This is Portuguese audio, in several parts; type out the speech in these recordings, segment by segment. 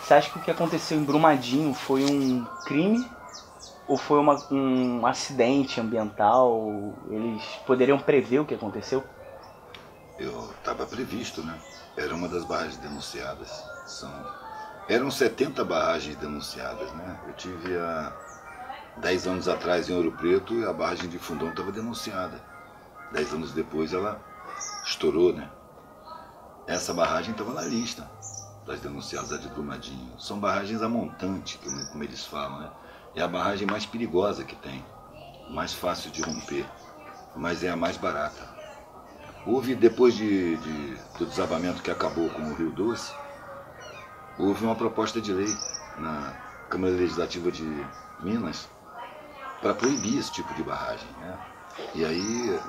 Você acha que o que aconteceu em Brumadinho foi um crime ou foi um acidente ambiental? Eles poderiam prever o que aconteceu? Estava previsto, né? Era uma das barragens denunciadas. Eram 70 barragens denunciadas, né? Eu tive há 10 anos atrás em Ouro Preto e a barragem de Fundão estava denunciada. 10 anos depois ela estourou, né? Essa barragem estava na lista das denunciadas, a de Brumadinho. São barragens a montante, como eles falam, né? É a barragem mais perigosa que tem, mais fácil de romper, mas é a mais barata. Houve, depois do desabamento que acabou com o Rio Doce, houve uma proposta de lei na Câmara Legislativa de Minas para proibir esse tipo de barragem, né? E aí,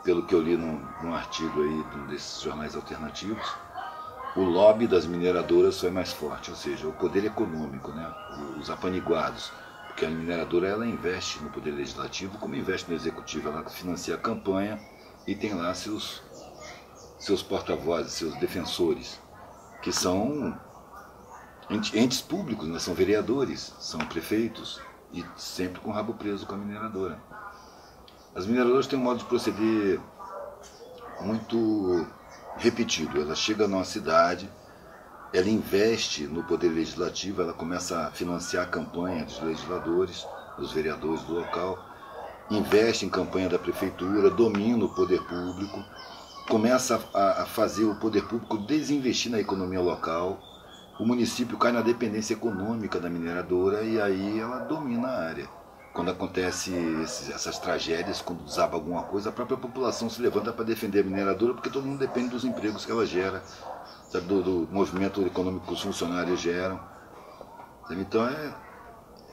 pelo que eu li num artigo aí de um desses jornais alternativos, o lobby das mineradoras foi mais forte, ou seja, o poder econômico, né? Os apaniguados, porque a mineradora ela investe no poder legislativo como investe no executivo, ela financia a campanha e tem lá seus porta-vozes, seus defensores, que são entes públicos, né? São vereadores, são prefeitos, e sempre com o rabo preso com a mineradora. As mineradoras têm um modo de proceder muito repetido. Ela chega numa cidade, ela investe no poder legislativo, ela começa a financiar a campanha dos legisladores, dos vereadores do local, investe em campanha da prefeitura, domina o poder público, começa a fazer o poder público desinvestir na economia local, o município cai na dependência econômica da mineradora e aí ela domina a área. Quando acontece essas tragédias, quando desaba alguma coisa, a própria população se levanta para defender a mineradora, porque todo mundo depende dos empregos que ela gera, sabe, do movimento econômico que os funcionários geram. Sabe? Então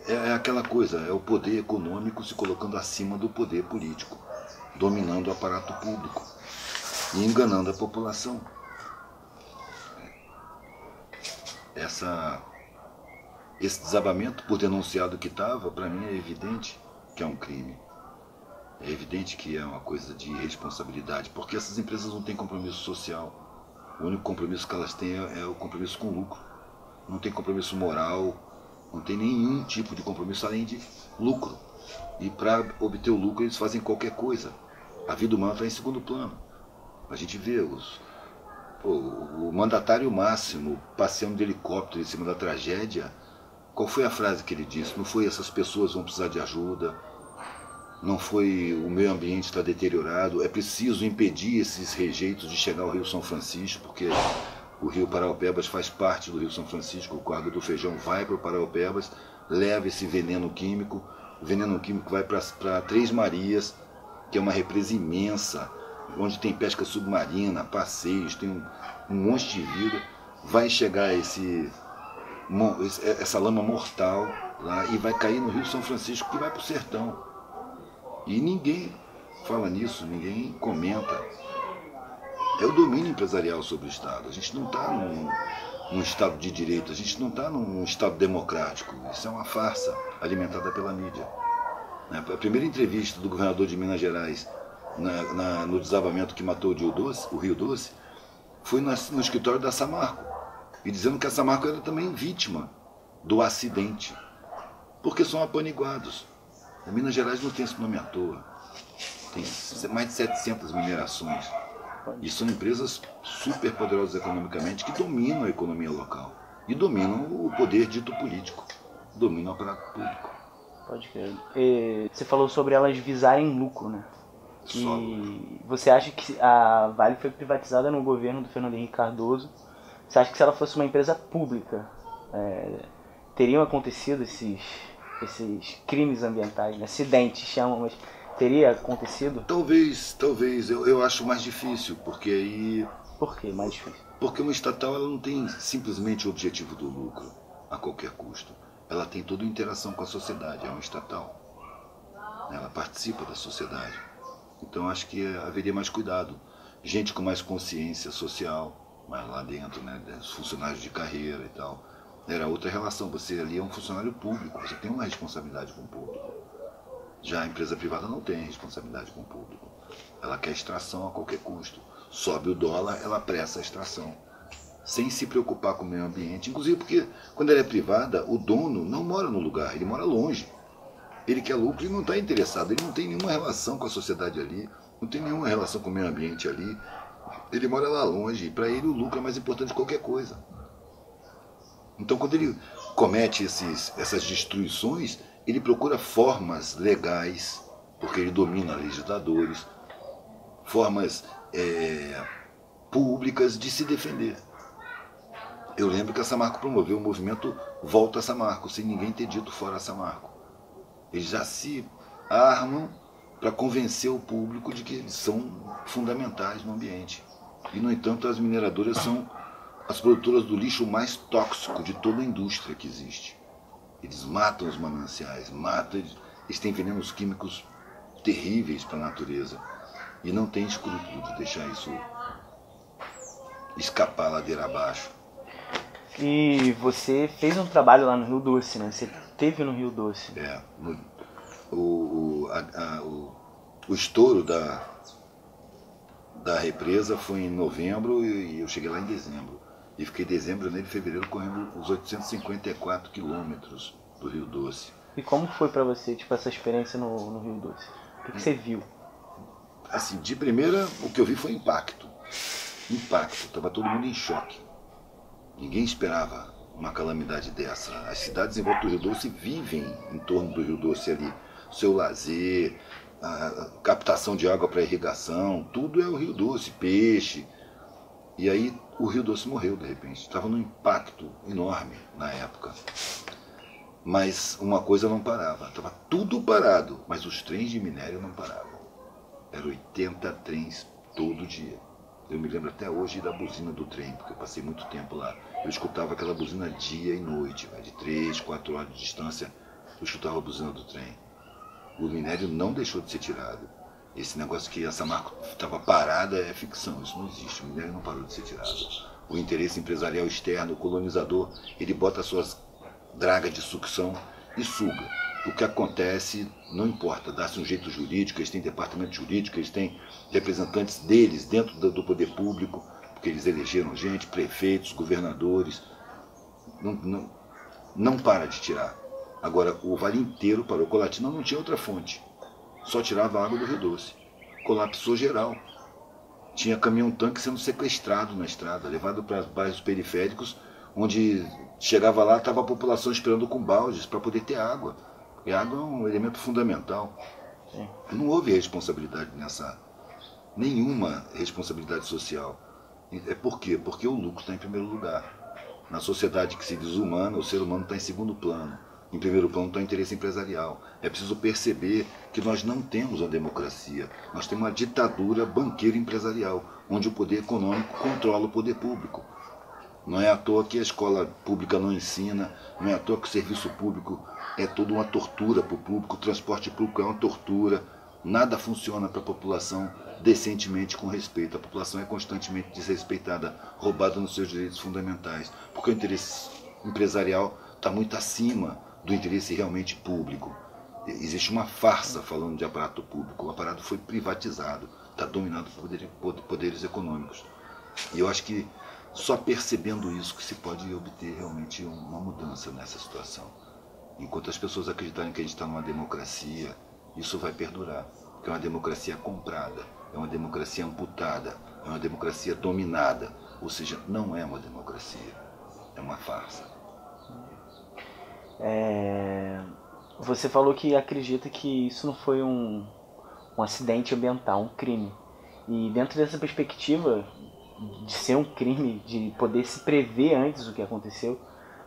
é aquela coisa, é o poder econômico se colocando acima do poder político, dominando o aparato público e enganando a população. Esse desabamento, por denunciado que estava, para mim é evidente que é um crime. É evidente que é uma coisa de irresponsabilidade, porque essas empresas não têm compromisso social. O único compromisso que elas têm é o compromisso com o lucro. Não tem compromisso moral, não tem nenhum tipo de compromisso além de lucro. E para obter o lucro eles fazem qualquer coisa. A vida humana está em segundo plano. A gente vê o mandatário máximo passeando de helicóptero em cima da tragédia. Qual foi a frase que ele disse? Não foi essas pessoas vão precisar de ajuda, não foi o meio ambiente está deteriorado, é preciso impedir esses rejeitos de chegar ao Rio São Francisco, porque o Rio Paraopebas faz parte do Rio São Francisco, o Córrego do Feijão vai para o Paraopebas, leva esse veneno químico, o veneno químico vai para Três Marias, que é uma represa imensa, onde tem pesca submarina, passeios, tem um monte de vida, vai chegar essa lama mortal lá e vai cair no Rio São Francisco, que vai para o sertão. E ninguém fala nisso, ninguém comenta. É o domínio empresarial sobre o Estado. A gente não está num Estado de direito, a gente não está num Estado democrático. Isso é uma farsa alimentada pela mídia. A primeira entrevista do governador de Minas Gerais no desabamento que matou o Rio Doce foi no escritório da Samarco, e dizendo que a Samarco era também vítima do acidente, porque são apaniguados. A Minas Gerais não tem esse nome à toa, tem mais de 700 minerações, e são empresas super poderosas economicamente que dominam a economia local e dominam o poder dito político, dominam o aparato público. Pode crer. Você falou sobre elas visarem lucro, né? E você acha que a Vale foi privatizada no governo do Fernando Henrique Cardoso? Você acha que se ela fosse uma empresa pública, teriam acontecido esses crimes ambientais, né? Acidentes chamam, mas teria acontecido? Talvez, eu acho mais difícil, porque aí... Por que mais difícil? Porque uma estatal ela não tem simplesmente o objetivo do lucro a qualquer custo. Ela tem toda a interação com a sociedade, é uma estatal. Ela participa da sociedade. Então acho que haveria mais cuidado. Gente com mais consciência social, mais lá dentro, né? Os funcionários de carreira e tal. Era outra relação. Você ali é um funcionário público, você tem uma responsabilidade com o público. Já a empresa privada não tem responsabilidade com o público. Ela quer extração a qualquer custo. Sobe o dólar, ela pressa a extração. sem se preocupar com o meio ambiente. Inclusive porque quando ela é privada, o dono não mora no lugar, ele mora longe. Ele quer lucro e não está interessado, ele não tem nenhuma relação com a sociedade ali, não tem nenhuma relação com o meio ambiente ali. Ele mora lá longe e para ele o lucro é mais importante que qualquer coisa. Então quando ele comete essas destruições, ele procura formas legais, porque ele domina legisladores, formas públicas de se defender. Eu lembro que a Samarco promoveu o movimento Volta Samarco, sem ninguém ter dito fora Samarco. Eles já se armam para convencer o público de que eles são fundamentais no ambiente. E, no entanto, as mineradoras são as produtoras do lixo mais tóxico de toda a indústria que existe. Eles matam os mananciais, eles têm venenos químicos terríveis para a natureza. E não tem escrúpulo de deixar isso escapar a ladeira abaixo. E você fez um trabalho lá no Rio Doce, né? Você esteve no Rio Doce. O estouro da represa foi em novembro e eu cheguei lá em dezembro. E fiquei dezembro, janeiro e fevereiro correndo os 854 quilômetros do Rio Doce. E como foi para você, tipo, essa experiência no Rio Doce? O que você viu? Assim, de primeira, o que eu vi foi impacto. Estava todo mundo em choque. Ninguém esperava uma calamidade dessa. As cidades em volta do Rio Doce vivem em torno do Rio Doce ali. O seu lazer, a captação de água para irrigação, tudo é o Rio Doce, peixe. E aí o Rio Doce morreu de repente. Estava num impacto enorme na época. Mas uma coisa não parava. Estava tudo parado, mas os trens de minério não paravam. Eram 80 trens todo dia. Eu me lembro até hoje da buzina do trem, porque eu passei muito tempo lá. Eu escutava aquela buzina dia e noite, de 3, 4 horas de distância, eu escutava a buzina do trem. O minério não deixou de ser tirado. Esse negócio que a Samarco estava parada é ficção, isso não existe, o minério não parou de ser tirado. O interesse empresarial externo, o colonizador, ele bota as suas dragas de sucção e suga. O que acontece não importa, dá-se um jeito jurídico, eles têm departamento jurídico, eles têm representantes deles dentro do poder público, porque eles elegeram gente, prefeitos, governadores, não para de tirar. Agora, o vale inteiro parou, Colatina não tinha outra fonte, só tirava a água do Rio Doce, colapsou geral. Tinha caminhão-tanque sendo sequestrado na estrada, levado para bairros periféricos, onde chegava lá, estava a população esperando com baldes para poder ter água. E a água é um elemento fundamental. Sim. Não houve responsabilidade nenhuma responsabilidade social. Por quê? Porque o lucro está em primeiro lugar. Na sociedade que se desumana, o ser humano está em segundo plano. Em primeiro plano está o interesse empresarial. É preciso perceber que nós não temos uma democracia. Nós temos uma ditadura banqueira empresarial, onde o poder econômico controla o poder público. Não é à toa que a escola pública não ensina, não é à toa que o serviço público é toda uma tortura para o público, o transporte público é uma tortura, nada funciona para a população decentemente com respeito. A população é constantemente desrespeitada, roubada nos seus direitos fundamentais, porque o interesse empresarial está muito acima do interesse realmente público. Existe uma farsa falando de aparato público, o aparato foi privatizado, está dominado por poderes econômicos. E eu acho que só percebendo isso que se pode obter realmente uma mudança nessa situação. Enquanto as pessoas acreditarem que a gente está numa democracia, isso vai perdurar. Porque é uma democracia comprada, é uma democracia amputada, é uma democracia dominada. Ou seja, não é uma democracia, é uma farsa. Você falou que acredita que isso não foi um acidente ambiental, um crime. E dentro dessa perspectiva de ser um crime, de poder se prever antes do que aconteceu,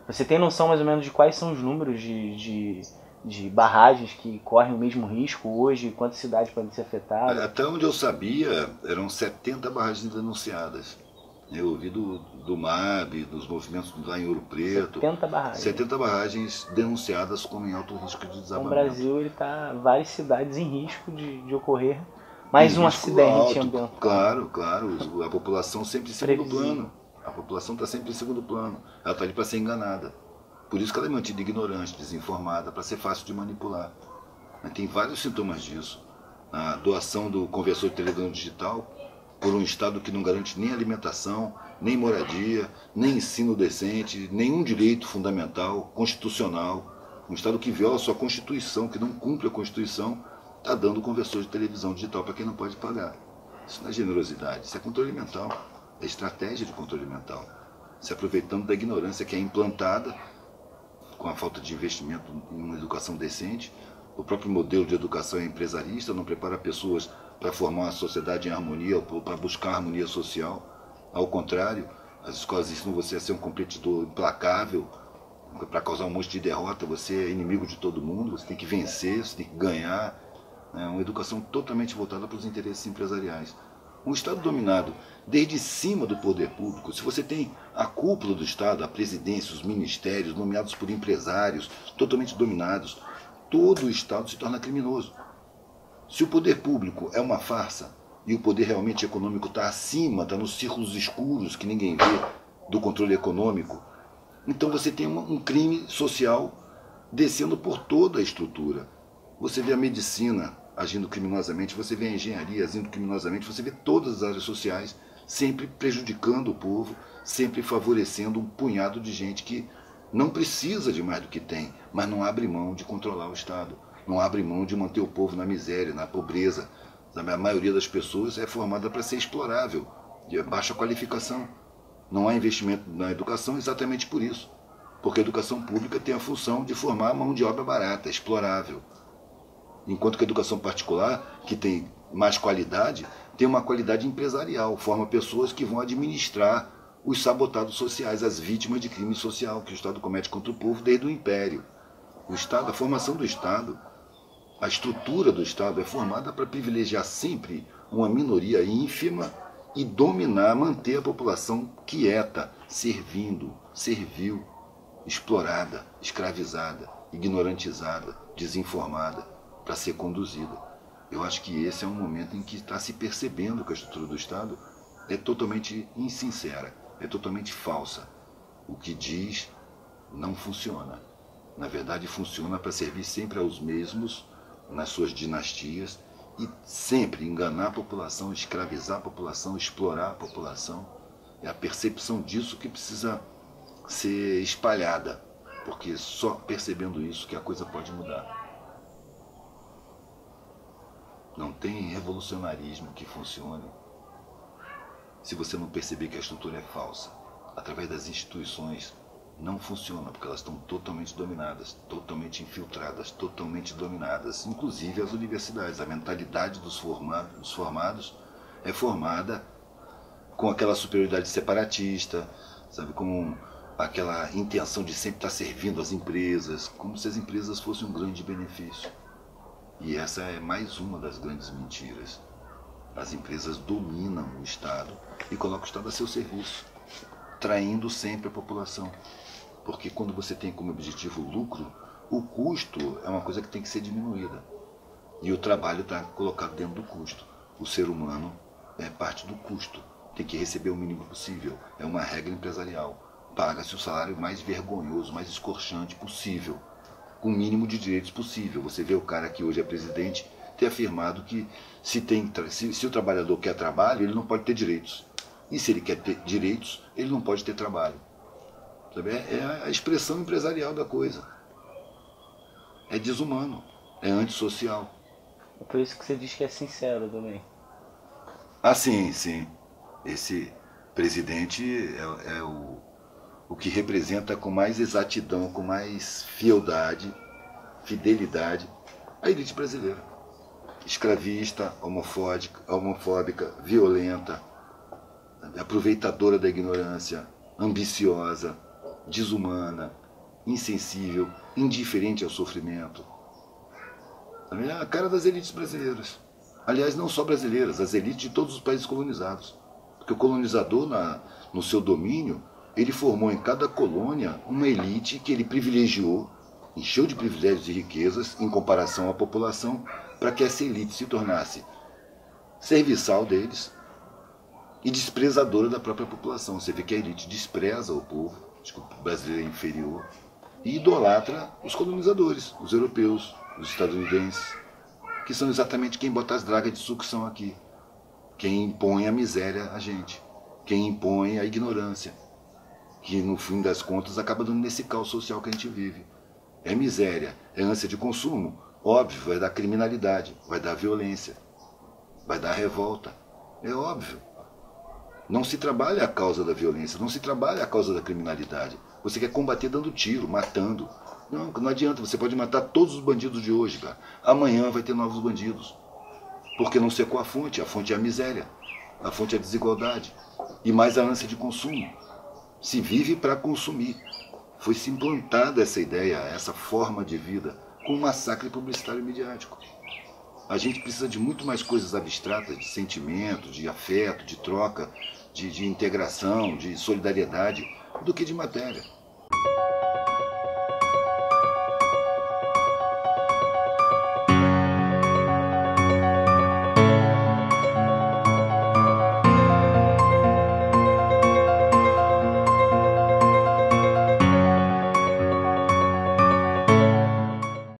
você tem noção mais ou menos de quais são os números de barragens que correm o mesmo risco hoje, quantas cidades podem ser afetadas? Até onde eu sabia, eram 70 barragens denunciadas. Eu ouvi do MAB, dos movimentos lá em Ouro Preto. 70 barragens. 70 barragens denunciadas como em alto risco de desabamento. No Brasil, ele está várias cidades em risco de ocorrer mais um acidente ambiental. Claro. A população sempre em segundo plano. A população está sempre em segundo plano. Ela está ali para ser enganada. Por isso que ela é mantida ignorante, desinformada, para ser fácil de manipular. Tem vários sintomas disso. A doação do conversor de televisão digital por um Estado que não garante nem alimentação, nem moradia, nem ensino decente, nenhum direito fundamental, constitucional. Um Estado que viola a sua Constituição, que não cumpre a Constituição, está dando conversor de televisão digital para quem não pode pagar. Isso não é generosidade, isso é controle mental, é estratégia de controle mental. Se aproveitando da ignorância que é implantada com a falta de investimento em uma educação decente. O próprio modelo de educação é empresarista, não prepara pessoas para formar uma sociedade em harmonia, ou para buscar harmonia social. Ao contrário, as escolas ensinam você a ser um competidor implacável, para causar um monte de derrota, você é inimigo de todo mundo, você tem que vencer, você tem que ganhar. É uma educação totalmente voltada para os interesses empresariais. Um Estado dominado desde cima do poder público, se você tem a cúpula do Estado, a presidência, os ministérios, nomeados por empresários, totalmente dominados, todo o Estado se torna criminoso. Se o poder público é uma farsa e o poder realmente econômico está acima, está nos círculos escuros que ninguém vê do controle econômico, então você tem um crime social descendo por toda a estrutura. Você vê a medicina agindo criminosamente, você vê a engenharia agindo criminosamente, você vê todas as áreas sociais sempre prejudicando o povo, sempre favorecendo um punhado de gente que não precisa de mais do que tem, mas não abre mão de controlar o Estado, não abre mão de manter o povo na miséria, na pobreza. A maioria das pessoas é formada para ser explorável, de baixa qualificação. Não há investimento na educação exatamente por isso, porque a educação pública tem a função de formar mão de obra barata, explorável. Enquanto que a educação particular, que tem mais qualidade, tem uma qualidade empresarial, forma pessoas que vão administrar os sabotados sociais, as vítimas de crime social que o Estado comete contra o povo desde o Império. O Estado, a formação do Estado, a estrutura do Estado é formada para privilegiar sempre uma minoria ínfima e dominar, manter a população quieta, servindo, servil, explorada, escravizada, ignorantizada, desinformada, para ser conduzida. Eu acho que esse é um momento em que está se percebendo que a estrutura do Estado é totalmente insincera, é totalmente falsa. O que diz não funciona. Na verdade, funciona para servir sempre aos mesmos, nas suas dinastias, e sempre enganar a população, escravizar a população, explorar a população. É a percepção disso que precisa ser espalhada, porque só percebendo isso que a coisa pode mudar. Não tem revolucionarismo que funcione se você não perceber que a estrutura é falsa. Através das instituições não funciona, porque elas estão totalmente dominadas, totalmente infiltradas, totalmente dominadas, inclusive as universidades. A mentalidade dos formados é formada com aquela superioridade separatista, sabe, com aquela intenção de sempre estar servindo as empresas, como se as empresas fossem um grande benefício. E essa é mais uma das grandes mentiras. As empresas dominam o Estado e colocam o Estado a seu serviço, traindo sempre a população. Porque quando você tem como objetivo o lucro, o custo é uma coisa que tem que ser diminuída. E o trabalho está colocado dentro do custo. O ser humano é parte do custo. Tem que receber o mínimo possível. É uma regra empresarial. Paga-se o salário mais vergonhoso, mais escorchante possível, com o mínimo de direitos possível. Você vê o cara que hoje é presidente ter afirmado que se o trabalhador quer trabalho, ele não pode ter direitos. E se ele quer ter direitos, ele não pode ter trabalho. Sabe? É a expressão empresarial da coisa. É desumano, é antissocial. É por isso que você diz que é sincero também. Ah, sim, sim. Esse presidente é o que representa com mais exatidão, com mais fidelidade, a elite brasileira. Escravista, homofóbica, violenta, aproveitadora da ignorância, ambiciosa, desumana, insensível, indiferente ao sofrimento. É a cara das elites brasileiras. Aliás, não só brasileiras, as elites de todos os países colonizados. Porque o colonizador, no seu domínio, ele formou em cada colônia uma elite que ele privilegiou, encheu de privilégios e riquezas em comparação à população, para que essa elite se tornasse serviçal deles e desprezadora da própria população. Você vê que a elite despreza o povo, diz que o brasileiro é inferior, e idolatra os colonizadores, os europeus, os estadunidenses, que são exatamente quem bota as dragas de sucção aqui. Quem impõe a miséria a gente. Quem impõe a ignorância. Que no fim das contas acaba dando nesse caos social que a gente vive. É miséria, é ânsia de consumo. Óbvio, vai dar criminalidade, vai dar violência, vai dar revolta. É óbvio. Não se trabalha a causa da violência, não se trabalha a causa da criminalidade. Você quer combater dando tiro, matando. Não adianta, você pode matar todos os bandidos de hoje, cara. Amanhã vai ter novos bandidos. Porque não secou a fonte é a miséria, a fonte é a desigualdade. E mais a ânsia de consumo. Se vive para consumir. Foi-se implantada essa ideia, essa forma de vida, com um massacre publicitário e midiático. A gente precisa de muito mais coisas abstratas, de sentimento, de afeto, de troca, de integração, de solidariedade, do que de matéria.